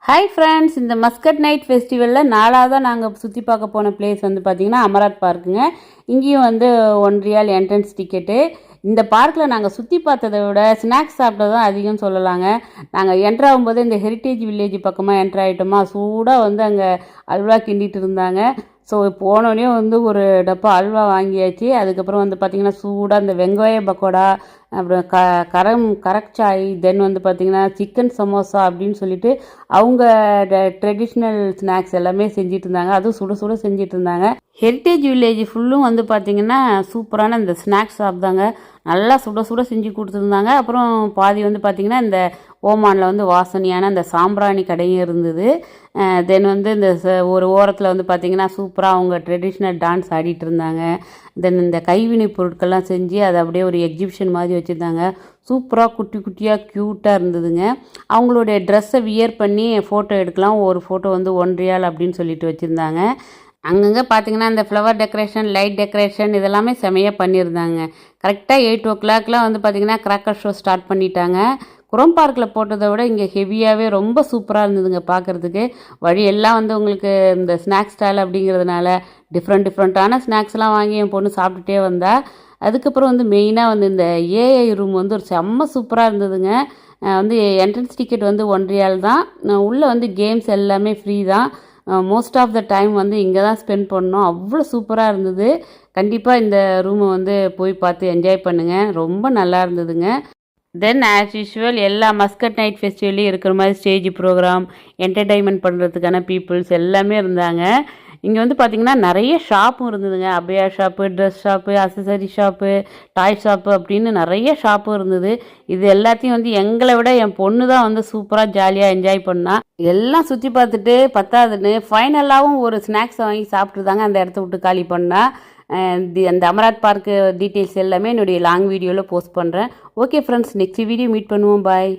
Hi friends, இந்த Muscat night ஃபெஸ்டிவலில் நாலாவதாக நாங்கள் சுற்றி பார்க்க போன பிளேஸ் வந்து பார்த்திங்கன்னா அமராத் பார்க்குங்க. இங்கேயும் வந்து ₹1 என்ட்ரன்ஸ் டிக்கெட்டு. இந்த பார்க்கில் நாங்கள் சுற்றி பார்த்ததை விட ஸ்நாக்ஸ் சாப்பிட்டது தான் அதிகம் சொல்லலாங்க. நாங்கள் என்ட்ரு ஆகும்போது இந்த ஹெரிட்டேஜ் வில்லேஜ் பக்கமாக என்ட்ரு ஆகிட்டோமா, சூடாக வந்து அங்கே அல்வா கிண்டிட்டு இருந்தாங்க. ஸோ போனோடனே வந்து ஒரு டப்பா அல்வா வாங்கியாச்சு. அதுக்கப்புறம் வந்து பார்த்திங்கன்னா சூடாக இந்த வெங்காய பக்கோடா, அப்புறம் கரக்சாய், தென் வந்து பார்த்திங்கன்னா சிக்கன் சமோசா அப்படின்னு சொல்லிட்டு அவங்க ட்ரெடிஷ்னல் ஸ்நாக்ஸ் எல்லாமே செஞ்சுட்டு இருந்தாங்க. அதுவும் சுட சுட செஞ்சுட்டு இருந்தாங்க. ஹெரிட்டேஜ் வில்லேஜ் ஃபுல்லும் வந்து பார்த்திங்கன்னா சூப்பரான இந்த ஸ்நாக்ஸ் சாப்பிட்டாங்க. நல்லா சுட சுட செஞ்சு கொடுத்துருந்தாங்க. அப்புறம் பாதி வந்து பார்த்திங்கன்னா இந்த ஓமானில் வந்து வாசனையான அந்த சாம்பிராணி கடையும் இருந்தது. தென் வந்து இந்த ஒரு ஓரத்தில் வந்து பார்த்திங்கன்னா சூப்பராக அவங்க ட்ரெடிஷ்னல் டான்ஸ் ஆடிட்டு இருந்தாங்க. தென் இந்த கைவினை பொருட்கள்லாம் செஞ்சு அதை அப்படியே ஒரு எக்ஸிபிஷன் மாதிரி வச்சுருந்தாங்க. சூப்பராக குட்டி குட்டியாக க்யூட்டாக இருந்ததுங்க. அவங்களுடைய ட்ரெஸ்ஸை வியர் பண்ணி ஃபோட்டோ எடுக்கலாம். ஒரு ஃபோட்டோ வந்து ₹1 அப்படின்னு சொல்லிட்டு வச்சுருந்தாங்க. அங்கங்கே பார்த்தீங்கன்னா இந்த ஃப்ளவர் டெக்கரேஷன், லைட் டெக்கரேஷன் இதெல்லாமே செமையாக பண்ணியிருந்தாங்க. கரெக்டாக 8 o'clock வந்து பார்த்திங்கன்னா கிராக்கர் ஷோ ஸ்டார்ட் பண்ணிட்டாங்க. குரோம் பார்க்கில் போட்டதை விட இங்கே ஹெவியாகவே ரொம்ப சூப்பராக இருந்ததுங்க பார்க்குறதுக்கு. வழியெல்லாம் வந்து உங்களுக்கு இந்த ஸ்நாக்ஸ் ஸ்டால் அப்படிங்கிறதுனால டிஃப்ரெண்ட்டான ஸ்நாக்ஸ்லாம் வாங்கி என் பொண்ணு சாப்பிட்டுட்டே வந்தா. அதுக்கப்புறம் வந்து மெயினாக வந்து இந்த ஏஐ ரூம் வந்து ஒரு செம்ம சூப்பராக இருந்ததுங்க. வந்து என்ட்ரன்ஸ் டிக்கெட் வந்து ₹1 தான். உள்ளே வந்து கேம்ஸ் எல்லாமே ஃப்ரீ தான். மோஸ்ட் ஆஃப் த டைம் வந்து இங்கே தான் ஸ்பெண்ட் பண்ணோம். அவ்வளோ சூப்பராக இருந்தது. கண்டிப்பாக இந்த ரூமை வந்து போய் பார்த்து என்ஜாய் பண்ணுங்கள். ரொம்ப நல்லா இருந்ததுங்க. தென் ஆஸ் யூஷுவல் எல்லா மஸ்கட் நைட் ஃபெஸ்டிவல்லையும் இருக்கிற மாதிரி ஸ்டேஜ் ப்ரோக்ராம், என்டர்டைன்மெண்ட் பண்ணுறதுக்கான பீப்புள்ஸ் எல்லாமே இருந்தாங்க. இங்கே வந்து பார்த்திங்கன்னா நிறைய ஷாப்பும் இருந்ததுங்க. அபயா shop, dress shop, accessory shop, toy shop அப்படின்னு நிறைய ஷாப்பும் இருந்தது. இது எல்லாத்தையும் வந்து எங்களை விட என் பொண்ணு தான் வந்து சூப்பராக ஜாலியாக என்ஜாய் பண்ணா. எல்லாம் சுற்றி பார்த்துட்டு பத்தாதுன்னு ஃபைனலாகவும் ஒரு ஸ்நாக்ஸை வாங்கி சாப்பிட்டு தாங்க அந்த இடத்த விட்டு காலி பண்ணா. அந்த அமராத் பார்க்கு டீட்டெயில்ஸ் எல்லாமே என்னுடைய லாங் வீடியோவில் போஸ்ட் பண்ணுறேன். Okay friends, next video meet பண்ணுவோம். பாய்.